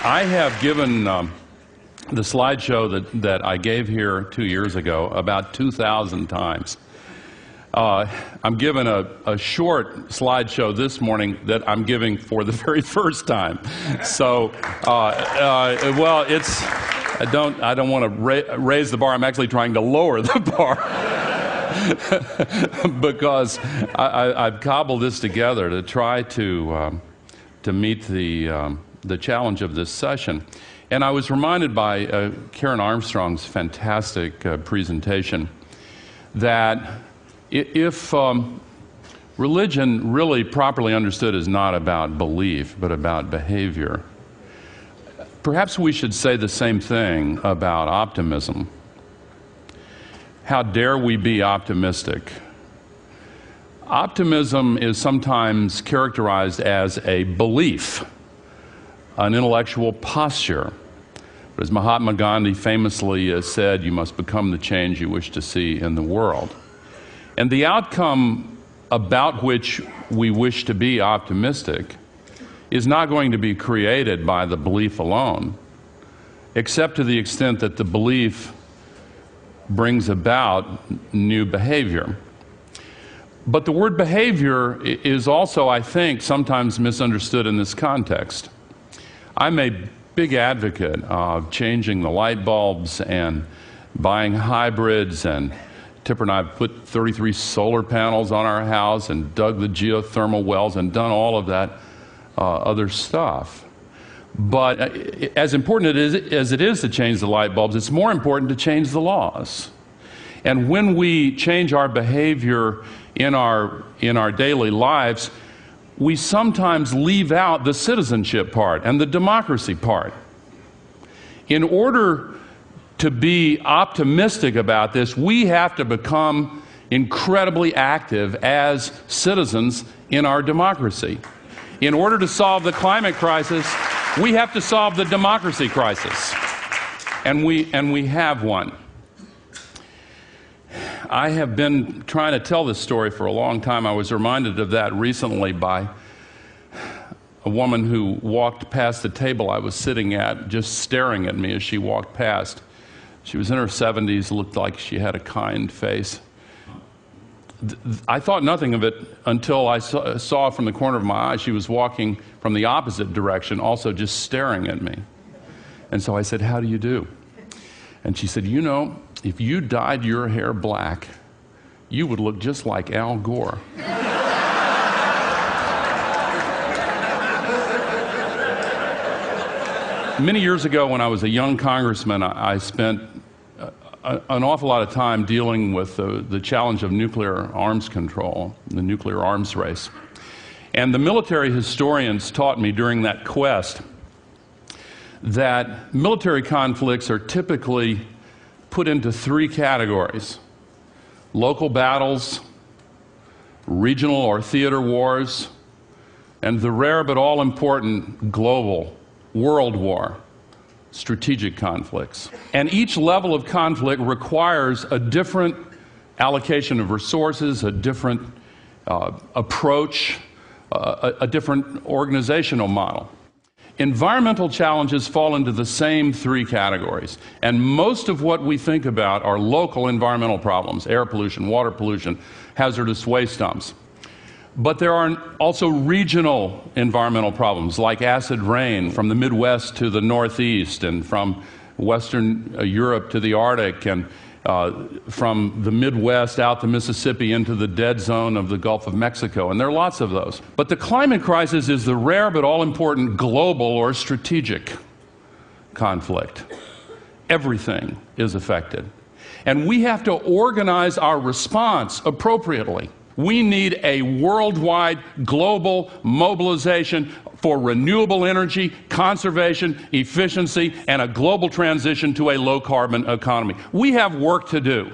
I have given the slideshow that I gave here 2 years ago about 2,000 times. I'm given a short slideshow this morning that I'm giving for the very first time. So, well, I don't want to raise the bar. I'm actually trying to lower the bar because I've cobbled this together to try to meet the challenge of this session. And I was reminded by Karen Armstrong's fantastic presentation that if religion really properly understood is not about belief but about behavior, perhaps we should say the same thing about optimism. How dare we be optimistic? Optimism is sometimes characterized as a belief, an intellectual posture. But as Mahatma Gandhi famously said, you must become the change you wish to see in the world. And the outcome about which we wish to be optimistic is not going to be created by the belief alone, except to the extent that the belief brings about new behavior. But the word behavior is also, I think, sometimes misunderstood in this context. I'm a big advocate of changing the light bulbs and buying hybrids, and Tipper and I have put 33 solar panels on our house and dug the geothermal wells and done all of that other stuff. But as important as it is to change the light bulbs, it's more important to change the laws. And when we change our behavior in our daily lives, we sometimes leave out the citizenship part and the democracy part. In order to be optimistic about this, we have to become incredibly active as citizens in our democracy. In order to solve the climate crisis, we have to solve the democracy crisis. And we have one. I have been trying to tell this story for a long time. I was reminded of that recently by a woman who walked past the table I was sitting at, just staring at me as she walked past. She was in her 70s, looked like she had a kind face. I thought nothing of it until I saw from the corner of my eye she was walking from the opposite direction, also just staring at me. And so I said, "How do you do?" And she said, "You know, if you dyed your hair black, you would look just like Al Gore." Many years ago, when I was a young congressman, I spent an awful lot of time dealing with the challenge of nuclear arms control, the nuclear arms race. And the military historians taught me during that quest that military conflicts are typically put into 3 categories: local battles, regional or theater wars, and the rare but all-important global world war, strategic conflicts. And each level of conflict requires a different allocation of resources, a different approach, a different organizational model. Environmental challenges fall into the same 3 categories, and most of what we think about are local environmental problems: air pollution, water pollution, hazardous waste dumps. But there are also regional environmental problems, like acid rain from the Midwest to the Northeast, and from Western Europe to the Arctic, and from the Midwest out the Mississippi into the dead zone of the Gulf of Mexico, and there are lots of those. But the climate crisis is the rare but all-important global or strategic conflict. Everything is affected. And we have to organize our response appropriately. We need a worldwide, global mobilization for renewable energy, conservation, efficiency, and a global transition to a low-carbon economy. We have work to do.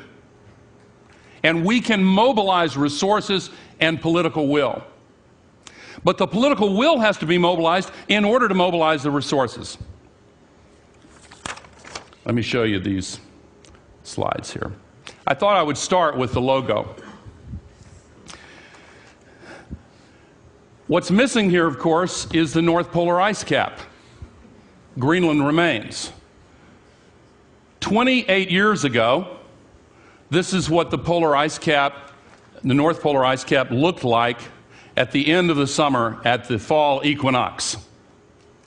And we can mobilize resources and political will. But the political will has to be mobilized in order to mobilize the resources. Let me show you these slides here. I thought I would start with the logo. What's missing here, of course, is the North Polar ice cap. Greenland remains. 28 years ago, this is what the polar ice cap, the North Polar ice cap, looked like at the end of the summer at the fall equinox.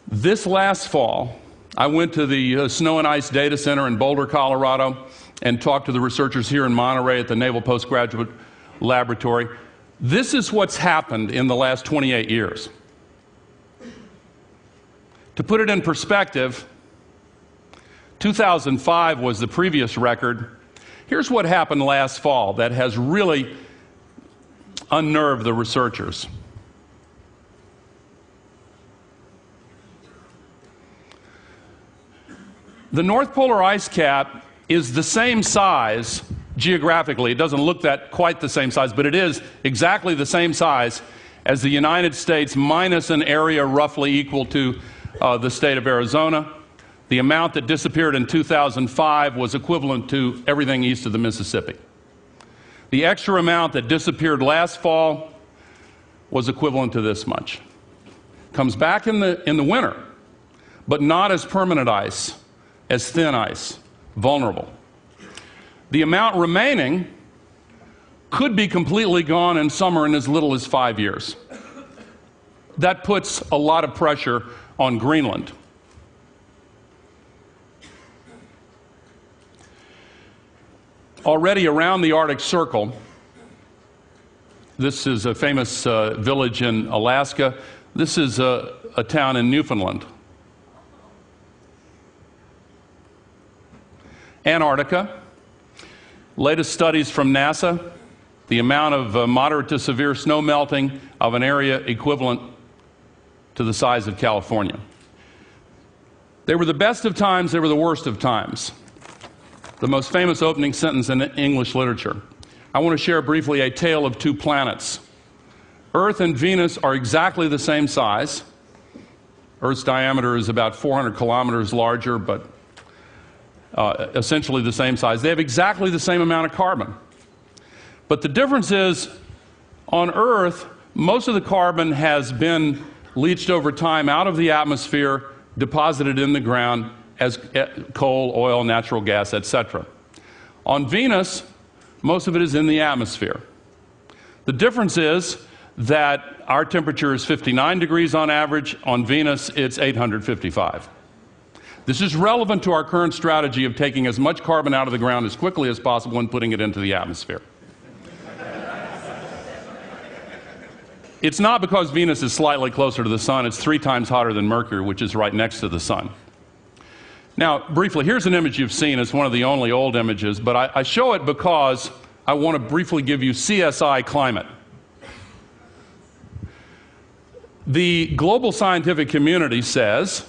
This last fall, I went to the Snow and Ice Data Center in Boulder, Colorado, and talked to the researchers here in Monterey at the Naval Postgraduate Laboratory. This is what's happened in the last 28 years. To put it in perspective, 2005 was the previous record. Here's what happened last fall that has really unnerved the researchers. The North Polar ice cap is the same size geographically. It doesn't look quite the same size, but it is exactly the same size as the United States minus an area roughly equal to the state of Arizona. The amount that disappeared in 2005 was equivalent to everything east of the Mississippi. The extra amount that disappeared last fall was equivalent to this much. Comes back in the winter, but not as permanent ice, as thin ice, vulnerable. The amount remaining could be completely gone in summer in as little as 5 years. That puts a lot of pressure on Greenland. Already around the Arctic Circle, this is a famous village in Alaska. This is a town in Newfoundland. Antarctica. Latest studies from NASA, the amount of moderate to severe snow melting of an area equivalent to the size of California. They were the best of times, they were the worst of times. The most famous opening sentence in English literature. I want to share briefly a tale of two planets. Earth and Venus are exactly the same size. Earth's diameter is about 400 kilometers larger, but essentially the same size. They have exactly the same amount of carbon. But the difference is, on Earth, most of the carbon has been leached over time out of the atmosphere, deposited in the ground as coal, oil, natural gas, etc. On Venus, most of it is in the atmosphere. The difference is that our temperature is 59 degrees on average. On Venus, it's 855. This is relevant to our current strategy of taking as much carbon out of the ground as quickly as possible and putting it into the atmosphere. It's not because Venus is slightly closer to the sun. It's 3 times hotter than Mercury, which is right next to the sun. Now, briefly, here's an image you've seen. It's one of the only old images, but I show it because I want to briefly give you CSI climate. The global scientific community says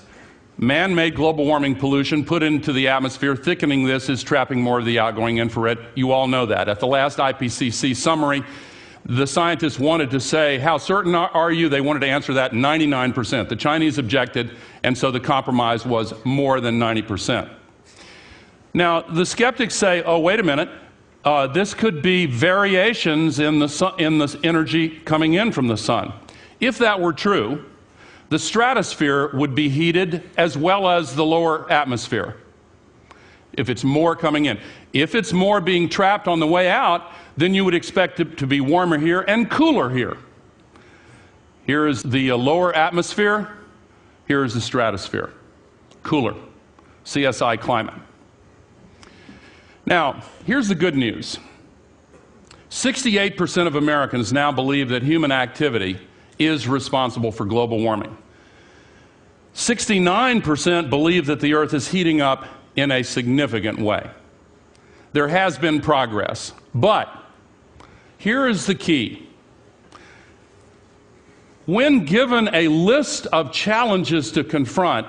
man-made global warming pollution put into the atmosphere, thickening this, is trapping more of the outgoing infrared. You all know that. At the last IPCC summary, the scientists wanted to say, how certain are you? They wanted to answer that 99%. The Chinese objected, and so the compromise was more than 90%. Now, the skeptics say, oh, wait a minute, this could be variations in the energy coming in from the sun. If that were true, the stratosphere would be heated as well as the lower atmosphere, if it's more coming in. If it's more being trapped on the way out, then you would expect it to be warmer here and cooler here. Here is the lower atmosphere. Here is the stratosphere. Cooler. CSI climate. Now, here's the good news. 68% of Americans now believe that human activity is responsible for global warming. 69% believe that the Earth is heating up in a significant way. There has been progress, but here is the key. When given a list of challenges to confront,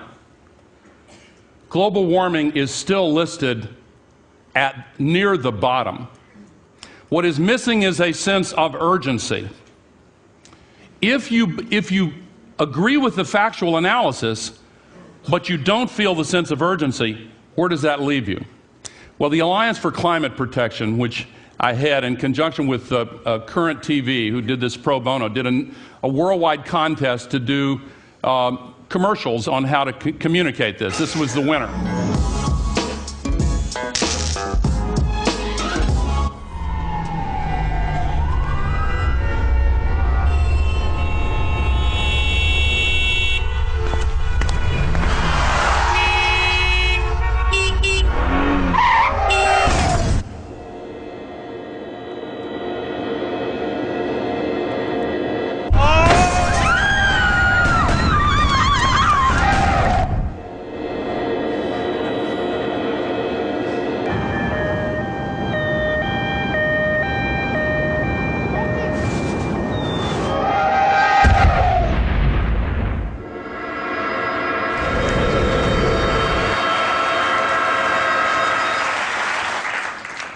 global warming is still listed at near the bottom. What is missing is a sense of urgency. If you agree with the factual analysis, but you don't feel the sense of urgency, where does that leave you? Well, the Alliance for Climate Protection, which I had in conjunction with Current TV, who did this pro bono, did a worldwide contest to do commercials on how to communicate this. This was the winner.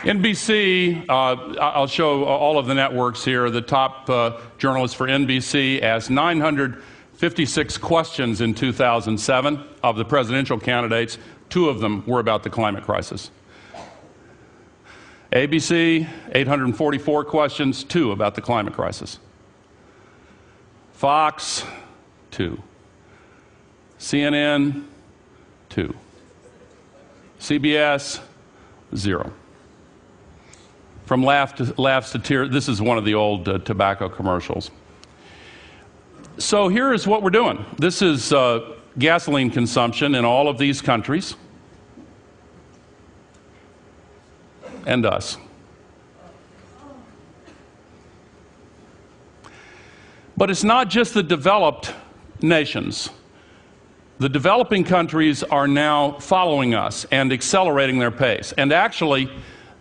NBC, I'll show all of the networks here. The top journalist for NBC asked 956 questions in 2007 of the presidential candidates. 2 of them were about the climate crisis. ABC, 844 questions, 2 about the climate crisis. Fox, 2. CNN, 2. CBS, 0. From laughs to tears. This is one of the old tobacco commercials. So here is what we're doing. This is gasoline consumption in all of these countries and us. But it's not just the developed nations. The developing countries are now following us and accelerating their pace. And actually,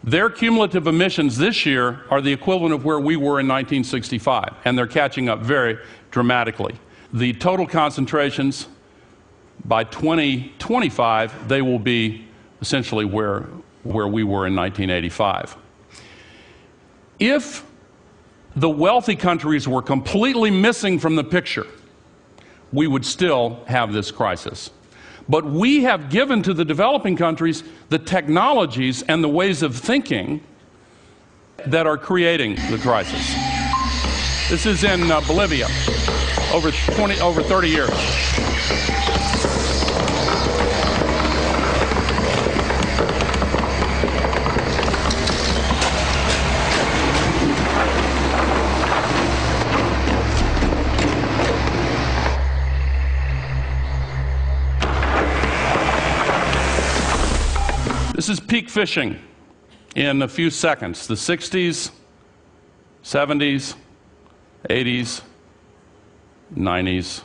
their cumulative emissions this year are the equivalent of where we were in 1965, and they're catching up very dramatically. The total concentrations, by 2025, they will be essentially where we were in 1985. If the wealthy countries were completely missing from the picture, we would still have this crisis. But we have given to the developing countries the technologies and the ways of thinking that are creating the crisis. This is in Bolivia, over 30 years. This is peak fishing in a few seconds. The 60s, 70s, 80s, 90s.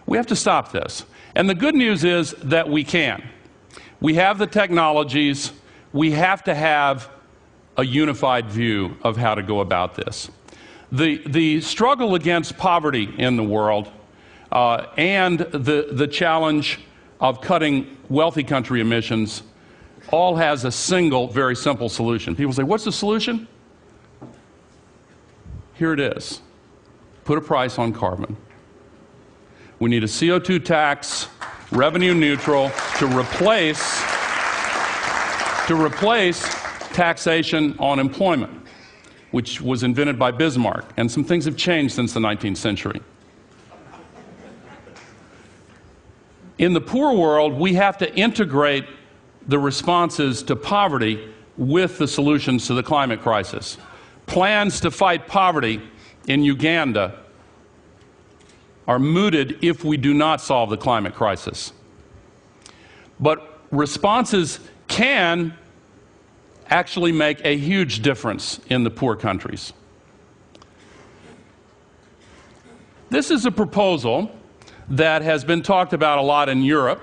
We have to stop this. And the good news is that we can. We have the technologies. We have to have a unified view of how to go about this. The struggle against poverty in the world and the challenge of cutting wealthy country emissions all has a single, very simple solution. People say, what's the solution? Here it is. Put a price on carbon. We need a CO2 tax, revenue neutral, to replace taxation on employment, which was invented by Bismarck. And some things have changed since the 19th century. In the poor world, we have to integrate the responses to poverty with the solutions to the climate crisis. Plans to fight poverty in Uganda are mooted if we do not solve the climate crisis. But responses can actually make a huge difference in the poor countries. This is a proposal that has been talked about a lot in Europe.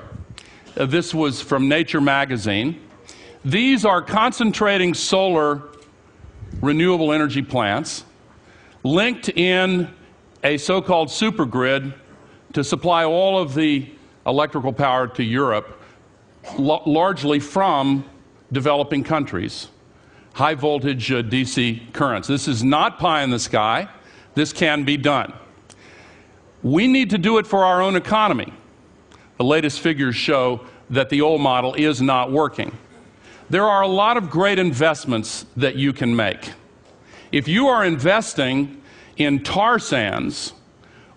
This was from Nature magazine. These are concentrating solar renewable energy plants linked in a so-called supergrid to supply all of the electrical power to Europe, largely from developing countries. High voltage DC currents. This is not pie in the sky. This can be done. We need to do it for our own economy. The latest figures show that the old model is not working. There are a lot of great investments that you can make. If you are investing in tar sands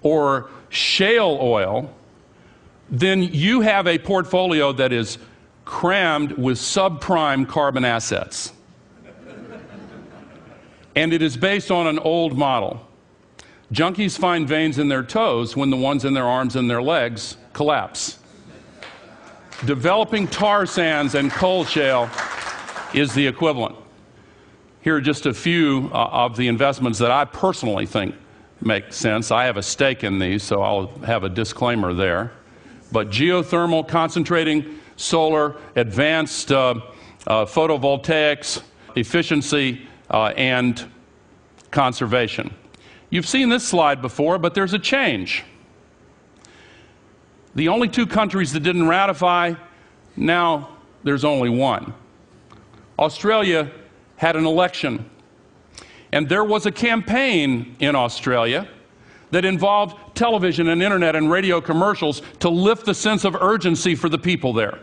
or shale oil, then you have a portfolio that is crammed with subprime carbon assets. And it is based on an old model. Junkies find veins in their toes when the ones in their arms and their legs collapse. Developing tar sands and coal shale is the equivalent. Here are just a few of the investments that I personally think make sense. I have a stake in these, so I'll have a disclaimer there. But geothermal, concentrating solar, advanced photovoltaics, efficiency, and conservation. You've seen this slide before, but there's a change. The only two countries that didn't ratify, now there's only one. Australia had an election, and there was a campaign in Australia that involved television and internet and radio commercials to lift the sense of urgency for the people there.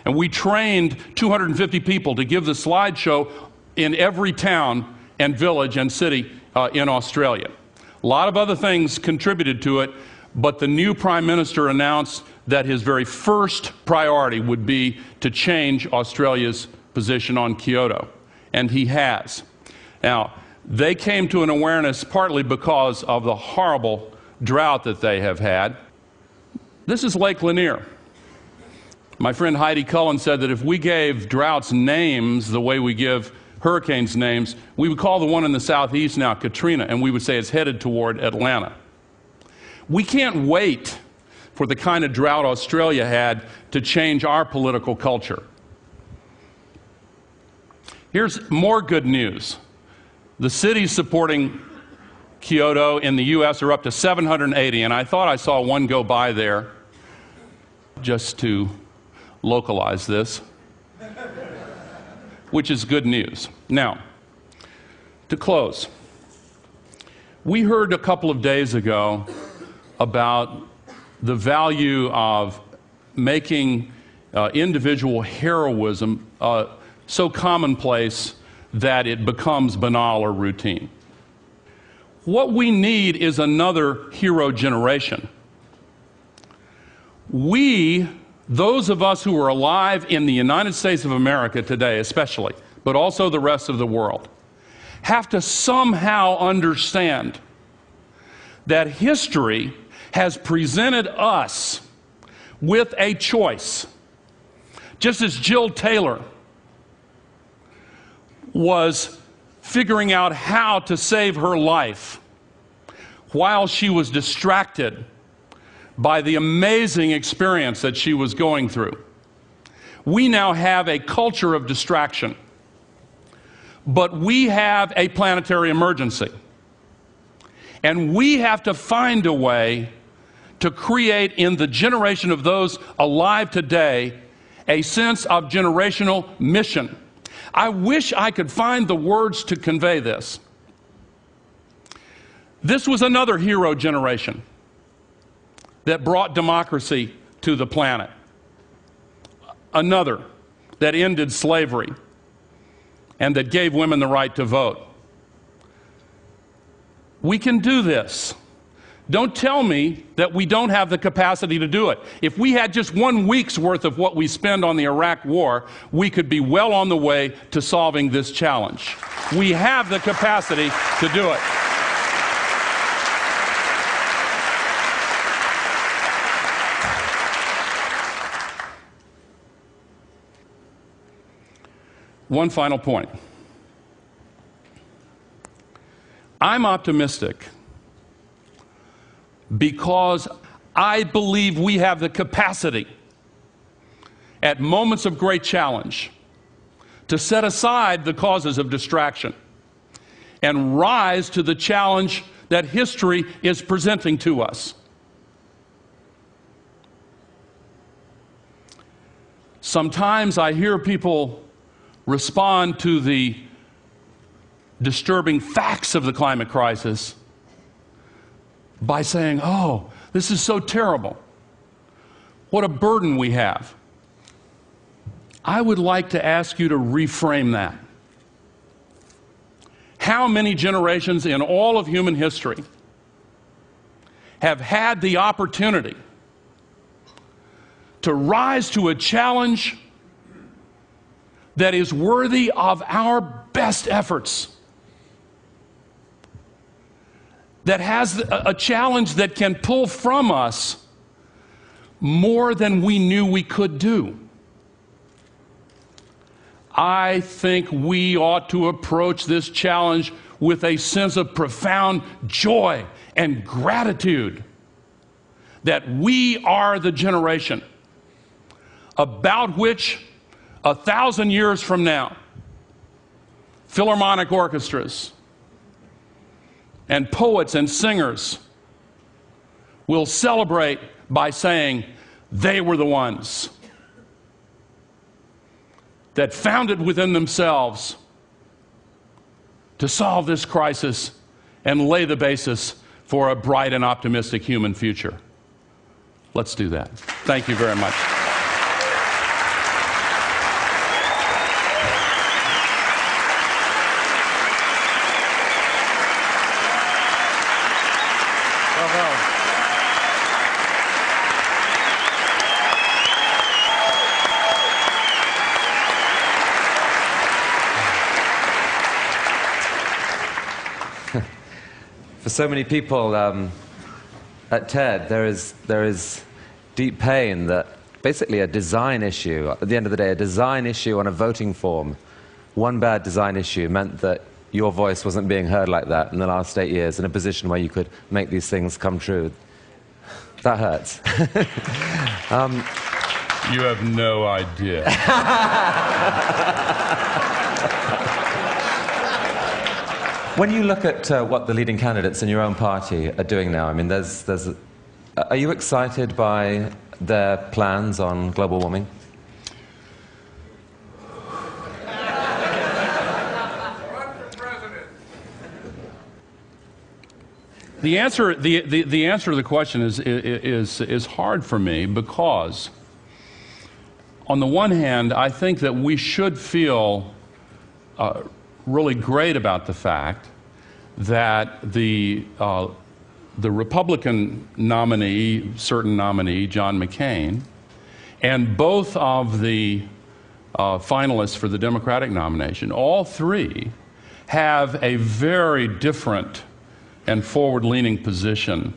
And we trained 250 people to give the slideshow in every town and village and city in Australia. A lot of other things contributed to it, but the new Prime Minister announced that his very first priority would be to change Australia's position on Kyoto, and he has. Now, they came to an awareness partly because of the horrible drought that they have had. This is Lake Lanier. My friend Heidi Cullen said that if we gave droughts names the way we give hurricanes names, we would call the one in the southeast now Katrina, and we would say it's headed toward Atlanta. We can't wait for the kind of drought Australia had to change our political culture. Here's more good news. The cities supporting Kyoto in the U.S. are up to 780, and I thought I saw one go by there just to localize this, which is good news. Now, to close, we heard a couple of days ago about the value of making individual heroism so commonplace that it becomes banal or routine. What we need is another hero generation. We, those of us who are alive in the United States of America today especially, but also the rest of the world, have to somehow understand that history has presented us with a choice. Just as Jill Taylor was figuring out how to save her life while she was distracted by the amazing experience that she was going through. We now have a culture of distraction, but we have a planetary emergency. And we have to find a way to create in the generation of those alive today a sense of generational mission. I wish I could find the words to convey this. This was another hero generation that brought democracy to the planet. Another that ended slavery and that gave women the right to vote. We can do this. Don't tell me that we don't have the capacity to do it. If we had just 1 week's worth of what we spend on the Iraq War, we could be well on the way to solving this challenge. We have the capacity to do it. One final point. I'm optimistic because I believe we have the capacity at moments of great challenge to set aside the causes of distraction and rise to the challenge that history is presenting to us. Sometimes I hear people respond to the disturbing facts of the climate crisis by saying, "Oh, this is so terrible. What a burden we have." I would like to ask you to reframe that. How many generations in all of human history have had the opportunity to rise to a challenge that is worthy of our best efforts, that has a challenge that can pull from us more than we knew we could do. I think we ought to approach this challenge with a sense of profound joy and gratitude that we are the generation about which 1,000 years from now, philharmonic orchestras and poets and singers will celebrate by saying they were the ones that found it within themselves to solve this crisis and lay the basis for a bright and optimistic human future. Let's do that. Thank you very much. For so many people at TED, there is deep pain that basically a design issue, at the end of the day, a design issue on a voting form, one bad design issue meant that your voice wasn't being heard like that in the last 8 years in a position where you could make these things come true. That hurts. You have no idea. When you look at what the leading candidates in your own party are doing now, I mean, are you excited by their plans on global warming? The answer to the question is hard for me, because on the one hand, I think that we should feel really great about the fact that the Republican nominee, certain nominee, John McCain, and both of the finalists for the Democratic nomination, all three have a very different and forward-leaning position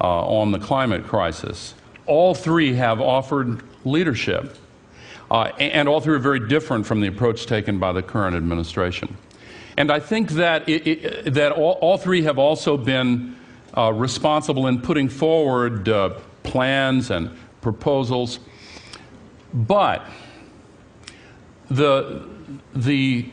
on the climate crisis. All three have offered leadership, and all three are very different from the approach taken by the current administration. And I think that that all three have also been responsible in putting forward plans and proposals. But the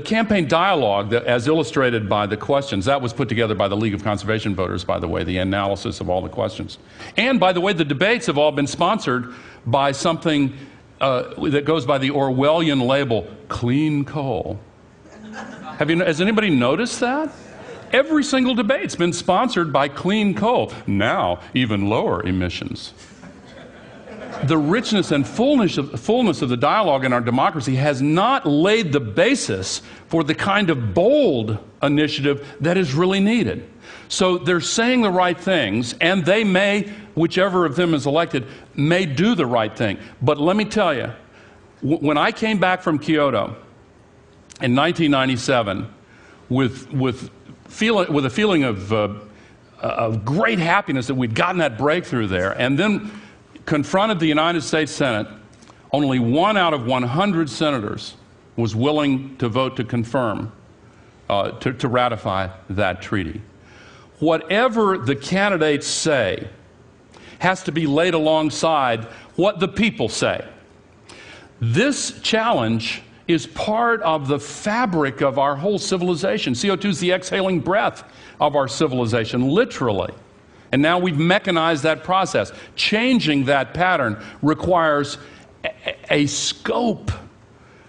campaign dialogue, as illustrated by the questions, that was put together by the League of Conservation Voters, by the way, the analysis of all the questions. And by the way, the debates have all been sponsored by something that goes by the Orwellian label, clean coal. Has anybody noticed that? Every single debate's been sponsored by clean coal. Now, even lower emissions. The richness and fullness of the dialogue in our democracy has not laid the basis for the kind of bold initiative that is really needed. So they're saying the right things, and they may, whichever of them is elected, may do the right thing. But let me tell you, when I came back from Kyoto in 1997 with a feeling of great happiness that we'd gotten that breakthrough there, and then confronted the United States Senate, only 1 out of 100 senators was willing to vote to confirm, to ratify that treaty. Whatever the candidates say has to be laid alongside what the people say. This challenge is part of the fabric of our whole civilization. CO2 is the exhaling breath of our civilization, literally. And now we've mechanized that process. Changing that pattern requires a scope,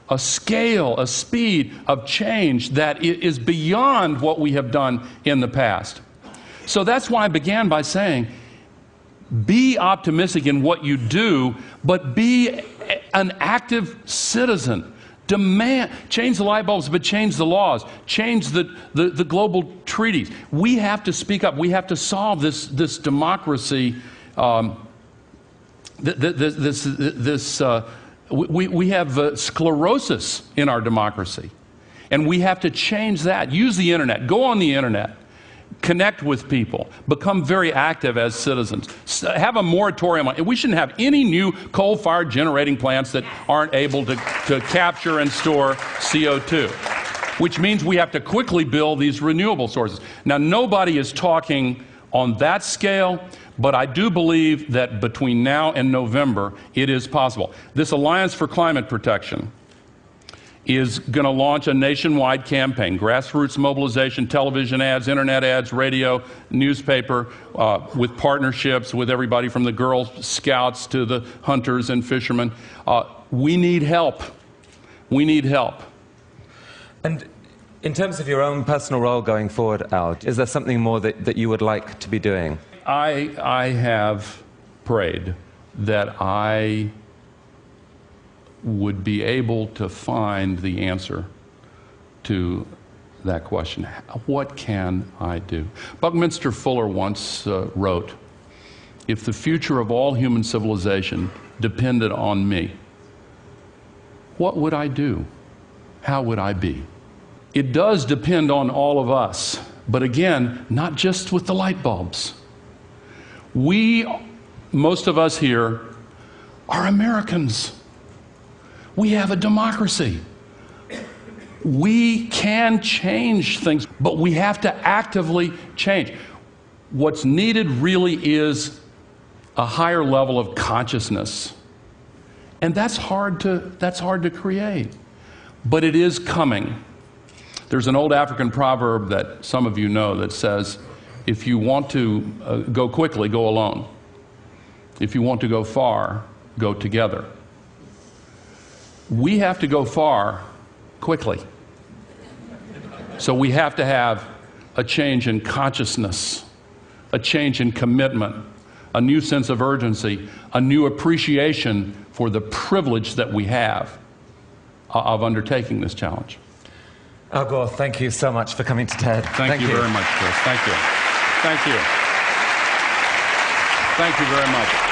a scale, a speed of change that is beyond what we have done in the past. So that's why I began by saying, be optimistic in what you do, but be an active citizen. change the light bulbs, but change the laws, change the global treaties. We have to speak up. We have to solve this democracy. We have sclerosis in our democracy, and we have to change that. Use the internet. Go on the internet. Connect with people. Become very active as citizens. Have a moratorium on. We shouldn't have any new coal-fired generating plants that aren't able to capture and store CO2, which means we have to quickly build these renewable sources. Now, nobody is talking on that scale, but I do believe that between now and November, it is possible. This Alliance for Climate Protection is going to launch a nationwide campaign, grassroots mobilization, television ads, internet ads, radio, newspaper, with partnerships with everybody from the Girl Scouts to the hunters and fishermen. We need help. We need help. And in terms of your own personal role going forward, Al, is there something more that you would like to be doing? I have prayed that I would be able to find the answer to that question. What can I do? Buckminster Fuller once wrote, "If the future of all human civilization depended on me, what would I do? How would I be?" It does depend on all of us, but again, not just with the light bulbs. Most of us here, are Americans. We have a democracy. We can change things, but we have to actively change. What's needed really is a higher level of consciousness. And that's hard to create. But it is coming. There's an old African proverb that some of you know that says, if you want to go quickly, go alone. If you want to go far, go together. We have to go far quickly. So we have to have a change in consciousness, a change in commitment, a new sense of urgency, a new appreciation for the privilege that we have of undertaking this challenge. Al Gore, thank you so much for coming to TED. Thank you very much, Chris. Thank you. Thank you. Thank you very much.